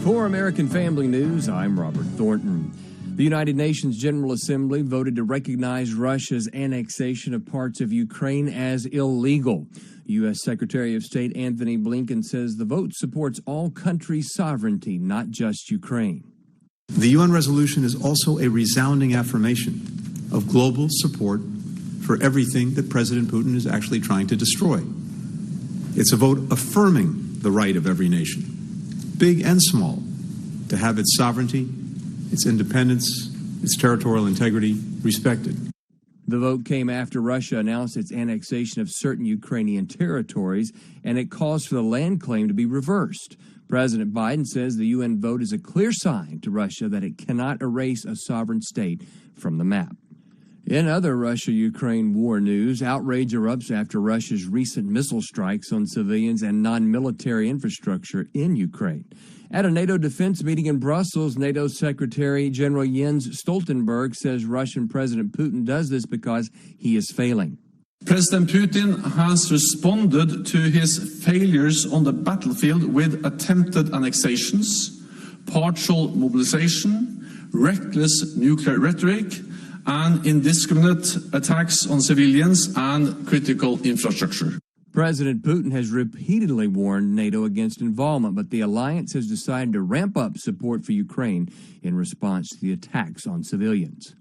For American Family News, I'm Robert Thornton. The United Nations General Assembly voted to recognize Russia's annexation of parts of Ukraine as illegal. U.S. Secretary of State Anthony Blinken says the vote supports all countries' sovereignty, not just Ukraine. The UN resolution is also a resounding affirmation of global support for everything that President Putin is actually trying to destroy. It's a vote affirming the right of every nation, big and small, to have its sovereignty, its independence, its territorial integrity respected. The vote came after Russia announced its annexation of certain Ukrainian territories, and it calls for the land claim to be reversed. President Biden says the UN vote is a clear sign to Russia that it cannot erase a sovereign state from the map. In other Russia-Ukraine war news, outrage erupts after Russia's recent missile strikes on civilians and non-military infrastructure in Ukraine. At a NATO defense meeting in Brussels, NATO Secretary General Jens Stoltenberg says Russian President Putin does this because he is failing. President Putin has responded to his failures on the battlefield with attempted annexations, partial mobilization, reckless nuclear rhetoric, and indiscriminate attacks on civilians and critical infrastructure. President Putin has repeatedly warned NATO against involvement, but the alliance has decided to ramp up support for Ukraine in response to the attacks on civilians.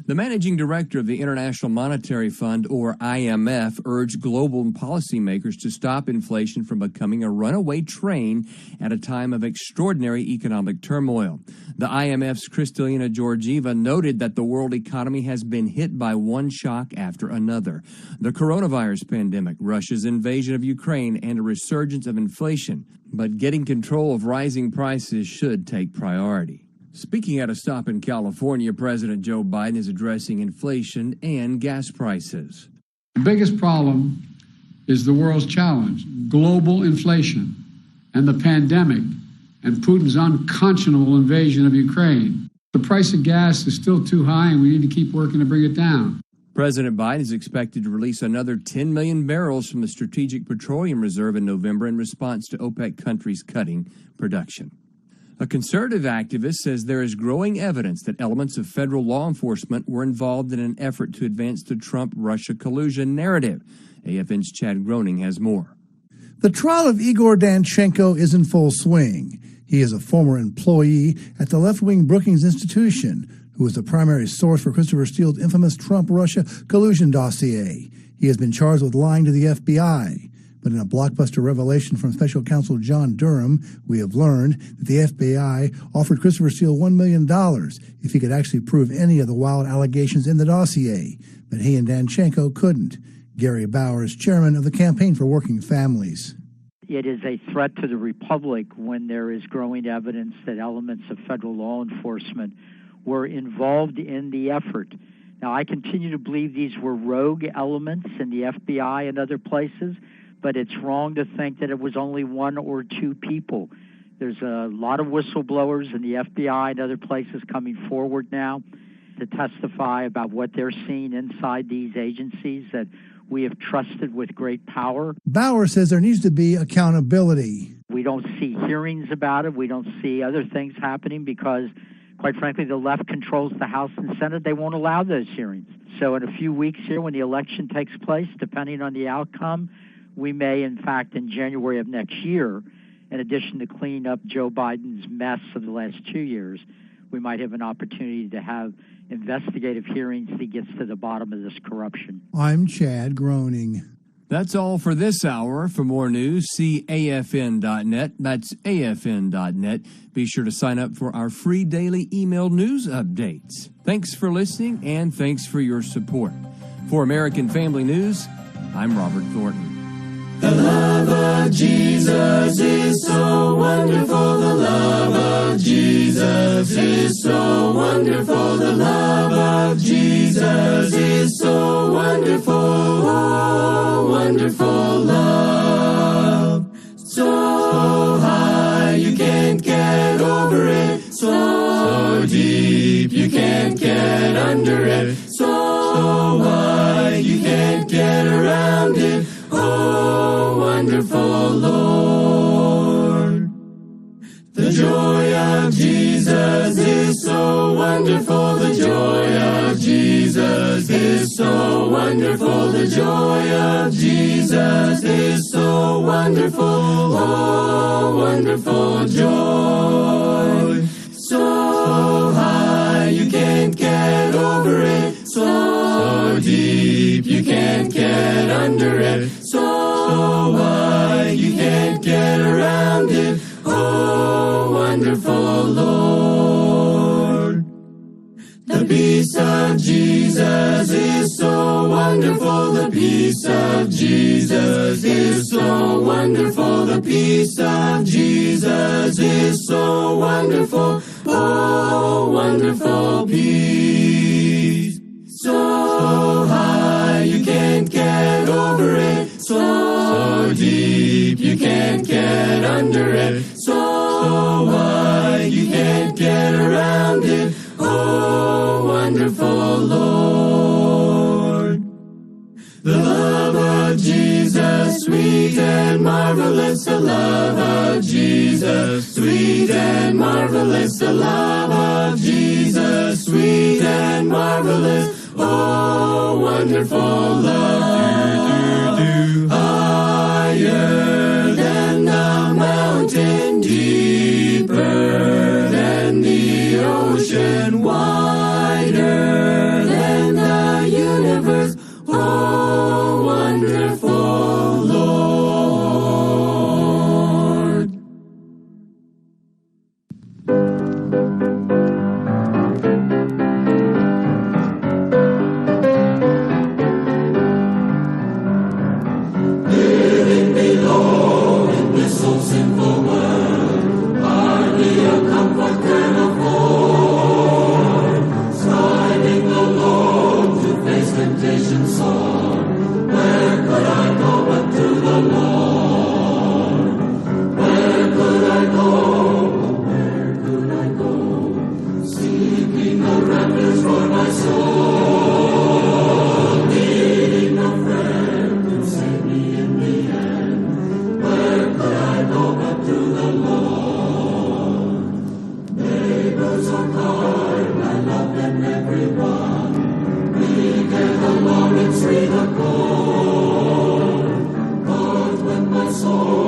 The managing director of the International Monetary Fund, or IMF, urged global policymakers to stop inflation from becoming a runaway train at a time of extraordinary economic turmoil. The IMF's Kristalina Georgieva noted that the world economy has been hit by one shock after another: the coronavirus pandemic, Russia's invasion of Ukraine, and a resurgence of inflation. But getting control of rising prices should take priority. Speaking at a stop in California, President Joe Biden is addressing inflation and gas prices. The biggest problem is the world's challenge, global inflation and the pandemic and Putin's unconscionable invasion of Ukraine. The price of gas is still too high, and we need to keep working to bring it down. President Biden is expected to release another 10 million barrels from the Strategic Petroleum Reserve in November in response to OPEC countries cutting production. A conservative activist says there is growing evidence that elements of federal law enforcement were involved in an effort to advance the Trump-Russia collusion narrative. AFN's Chad Groening has more. The trial of Igor Danchenko is in full swing. He is a former employee at the left-wing Brookings Institution, who was the primary source for Christopher Steele's infamous Trump-Russia collusion dossier. He has been charged with lying to the FBI. But in a blockbuster revelation from special counsel John Durham, we have learned that the FBI offered Christopher Steele $1 million if he could actually prove any of the wild allegations in the dossier. But he and Danchenko couldn't. Gary Bauer is chairman of the Campaign for Working Families. It is a threat to the republic when there is growing evidence that elements of federal law enforcement were involved in the effort. Now, I continue to believe these were rogue elements in the FBI and other places, but it's wrong to think that it was only one or two people. There's a lot of whistleblowers in the FBI and other places coming forward now to testify about what they're seeing inside these agencies that we have trusted with great power. Bauer says there needs to be accountability. We don't see hearings about it. We don't see other things happening because, quite frankly, the left controls the House and Senate. They won't allow those hearings. So in a few weeks here, when the election takes place, depending on the outcome, we may, in fact, in January of next year, in addition to cleaning up Joe Biden's mess of the last 2 years, we might have an opportunity to have investigative hearings that gets to the bottom of this corruption. I'm Chad Groening. That's all for this hour. For more news, see AFN.net. That's AFN.net. Be sure to sign up for our free daily email news updates. Thanks for listening, and thanks for your support. For American Family News, I'm Robert Thornton. The love of Jesus is so wonderful. The love of Jesus is so wonderful. The love of Jesus is so wonderful. Oh, wonderful love. So high you can't get over it. So deep you can't get under it. So wide you can't get around it. Oh, wonderful Lord, the joy wonderful. The joy of Jesus is so wonderful. Oh, wonderful joy. So high you can't get over it. So deep you can't get under it. So wide you can't get around it. Oh, wonderful Lord. The peace of Jesus is so wonderful. The peace of Jesus is so wonderful. The peace of Jesus is so wonderful. Oh, wonderful peace. So high you can't get over it. So deep you can't get under it. So wide you can't get around it. Oh, wonderful Lord. The love of Jesus, sweet and marvelous. The love of Jesus, sweet and marvelous. The love of Jesus, sweet and marvelous. Oh, wonderful love. Higher than the mountain, deeper than the ocean, wider than the universe. Oh, wonderful Lord. Living below in this so sinful world, hardly a comfort can afford. Striving alone to face temptation sore. Where could I go but to the Lord? Where could I go? Where could I go? Seeking the refuge for my soul, needing a friend to save me in the end. Where could I go but to the Lord? Neighbors are kind, I love them everyone. We get along and sweet accord. But when my soul